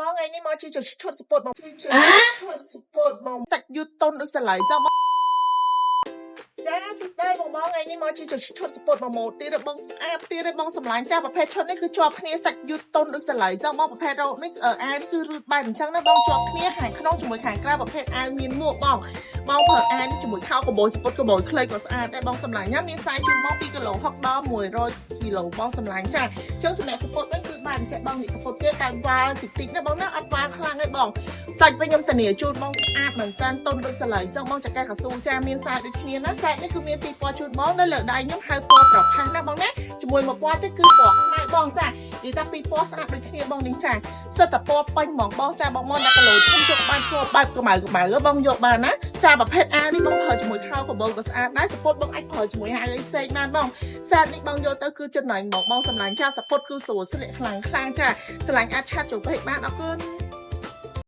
បងថ្ងៃនេះមកជួយឈុតសពតមកជួយឈុតសពតមកសាច់យូរតុនដូចស្លាយចាំមកចាសួស្ដីបងថ្ងៃនេះមកជួយឈុតសពតមកម៉ូតទៀតបងស្អាតទៀតបងសម្លាញ់ចាប្រភេទឈុតនេះគឺជាប់គ្នាសាច់យូរតុនដូចស្លាយចាំបងប្រភេទរោគនេះអាវគឺរឺតបែបអញ្ចឹងណាបងជាប់គ្នាខាងក្នុងជាមួយខាងក្រៅប្រភេទអាវមានមួកបងប្រើអាវនេះជាមួយខោកបូចសពតកបូចខ្លីក៏ស្អាតដែរបងសម្លាញ់ណាមានសាយជូរមក2គីឡូ60ដល់100គីឡូបងសម្លាញ់ចាអញ្ចឹងសម្រាប់សពតនេះគឺបានចេះបងនេះសពតគេតាមវ៉ាល់តិចៗណាបងណាអត់វ៉ាល់ខ្លាំងទេបងសាច់វិញខ្ញុំធានាជូនបងស្អាតមែនតើតុនដូចស្លាយអញ្ចឹងបងចកកស៊ូចាមានសាយដូចគ្នាណាសាយនេះគឺមានពីរពណ៌ជូនបងនៅលើដៃខ្ញុំហៅពណ៌ប្រផាសណាបងណាជាមួយមួយពណ៌ទៀតគឺពណ៌ខ្មៅបងចានិយាយថាពីរពណ៌ស្អាតដូចគ្នាបងនេះចាសិតតែពណ៌ពេញហ្មងបងចាបងមកដាក់គីឡូធំជុកបានពណ៌បែបកម្ៅបងយកបានណាចាប្រភេទអានេះបងប្រើជាមួយខោកបូលក៏ស្អាតដែរសពតបងអាចប្រើជាមួយអាវផ្សេងបានបងសាតនេះបងយកទៅគឺចំណេញបងសម្លាញ់ចាសពតគឺស្រួលស្លៀកខ្លាំងចាស្រឡាញ់អាចឆាត់ចូលពេកបានអរគុណ